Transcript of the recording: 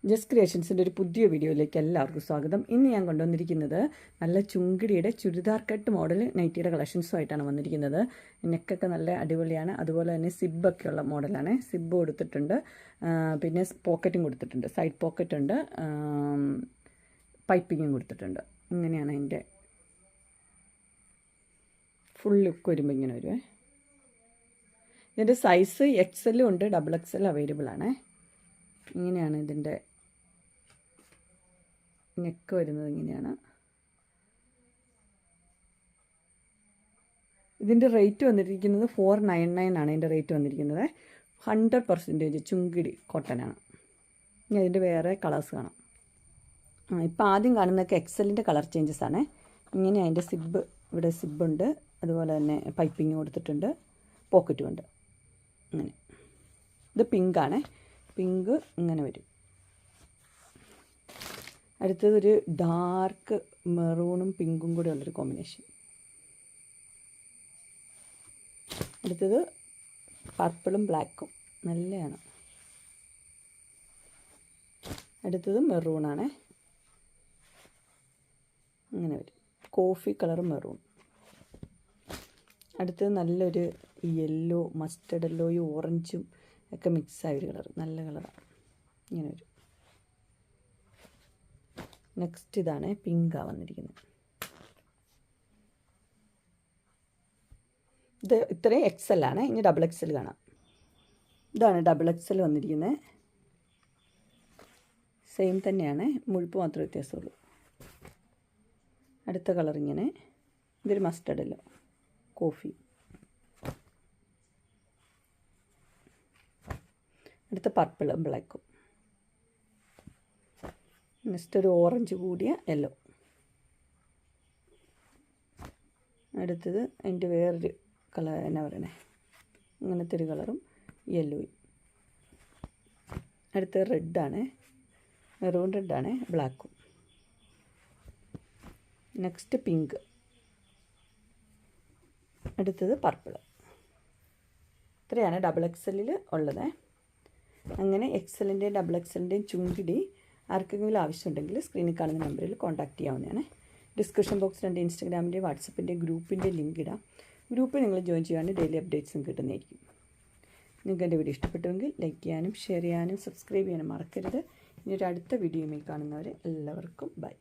Just ക്രിയേഷൻസിൻ്റെ ഒരു പുതിയ വീഡിയോയിലേക്ക് എല്ലാവർക്കും സ്വാഗതം. ഇന്ന് ഞാൻ കൊണ്ടുവന്നിരിക്കുന്നത് നല്ല ചുങ്കിടിയുടെ ചുരിദാർ കട്ട് മോഡൽ നൈറ്റിയുടെ കളക്ഷൻസുമായിട്ടാണ് വന്നിരിക്കുന്നത്. നെക്കൊക്കെ നല്ല അടിപൊളിയാണ്. അതുപോലെ തന്നെ സിബ്ബൊക്കെയുള്ള മോഡലാണ്. സിബ്ബ് കൊടുത്തിട്ടുണ്ട്, പിന്നെ പോക്കറ്റും കൊടുത്തിട്ടുണ്ട്, സൈഡ് പോക്കറ്റ് ഉണ്ട്, പൈപ്പിങ്ങും കൊടുത്തിട്ടുണ്ട്. ഇങ്ങനെയാണ് അതിൻ്റെ ഫുൾ ലുക്ക് വരുമ്പോൾ ഇങ്ങനെ വരുവേ. ഇതിൻ്റെ സൈസ് XL ഉണ്ട്, XXL അവൈലബിൾ ആണ്. ഇങ്ങനെയാണ് ഇതിൻ്റെ നെക്ക് വരുന്നത്. ഇങ്ങനെയാണ് ഇതിൻ്റെ റേറ്റ് വന്നിരിക്കുന്നത് 499 ആണ്. ഇതിൻ്റെ റേറ്റ് വന്നിരിക്കുന്നത് 100% ചുങ്കിടി കോട്ടനാണ്. ഇനി അതിൻ്റെ വേറെ കളേഴ്സ് കാണാം. ഇപ്പോൾ ആദ്യം കാണുന്നതൊക്കെ XLൻ്റെ കളർ ചേഞ്ചസ് ആണ്. ഇങ്ങനെ അതിൻ്റെ സിബ്ബ്, ഇവിടെ സിബ്ബുണ്ട്, അതുപോലെ തന്നെ പൈപ്പിങ് കൊടുത്തിട്ടുണ്ട്, പോക്കറ്റും ഉണ്ട്. ഇങ്ങനെ ഇത് പിങ്കാണ്. പിങ്ക് ഇങ്ങനെ വരും. അടുത്തതൊരു ഡാർക്ക് മെറൂണും പിങ്കും കൂടെ ഉള്ളൊരു കോമ്പിനേഷൻ. അടുത്തത് പർപ്പിളും ബ്ലാക്കും നല്ലതാണ്. അടുത്തത് മെറൂണാണ്. ഇങ്ങനെ വരും, കോഫി കളർ മെറൂൺ. അടുത്തത് നല്ലൊരു യെല്ലോ, മസ്റ്റർഡ് യെല്ലോയും ഓറഞ്ചും ഒക്കെ മിക്സായ ഒരു കളർ, നല്ല കളറാണ്. ഇങ്ങനെ വരും. നെക്സ്റ്റ് ഇതാണ് പിങ്കാണ് വന്നിരിക്കുന്നത്. ഇത് ഇത്രയും XL ആണ്. ഇനി XXL കാണാം. ഇതാണ് XXL വന്നിരിക്കുന്നത്. സെയിം തന്നെയാണ്, മുഴുപ്പ് മാത്രമേ വ്യത്യാസമുള്ളൂ. അടുത്ത കളർ ഇങ്ങനെ, ഇതൊരു മസ്റ്റർഡ് യെല്ലോ, കോഫി. അടുത്ത പർപ്പിളും ബ്ലാക്കും. നെക്സ്റ്റ് ഒരു ഓറഞ്ച് കൂടിയ യെല്ലോ. അടുത്തത് അതിൻ്റെ വേറൊരു കളർ, എന്നാ പറയണേ, ഇങ്ങനത്തെ ഒരു കളറും യെല്ലോയും. അടുത്തത് റെഡാണ്, മെറൂൺ റെഡാണ്, ബ്ലാക്കും. Next pink. അടുത്തത് പർപ്പിൾ. ഇത്രയാണ് XXL ഉള്ളത്. അങ്ങനെ XLൻ്റെയും XXLൻ്റെയും ചുങ്കിടി ആർക്കെങ്കിലും ആവശ്യമുണ്ടെങ്കിൽ സ്ക്രീനിൽ കാണുന്ന നമ്പറിൽ കോൺടാക്റ്റ് ചെയ്യാവുന്നതാണ്. ഡിസ്ക്രിപ്ഷൻ ബോക്സിൽ എൻ്റെ ഇൻസ്റ്റാഗ്രാമിൻ്റെയും വാട്സപ്പിൻ്റെയും ഗ്രൂപ്പിൻ്റെ ലിങ്ക് ഇടാം. ഗ്രൂപ്പിൽ നിങ്ങൾ ജോയിൻ ചെയ്യാണ്ട് ഡെയിലി അപ്ഡേറ്റ്സും കിട്ടുന്നതായിരിക്കും. നിങ്ങൾക്ക് എൻ്റെ വീഡിയോ ഇഷ്ടപ്പെട്ടുവെങ്കിൽ ലൈക്ക് ചെയ്യാനും ഷെയർ ചെയ്യാനും സബ്സ്ക്രൈബ് ചെയ്യാനും മറക്കരുത്. ഇനി ഒരു അടുത്ത വീഡിയോയുമായി കാണുന്നവരെ എല്ലാവർക്കും ബൈ.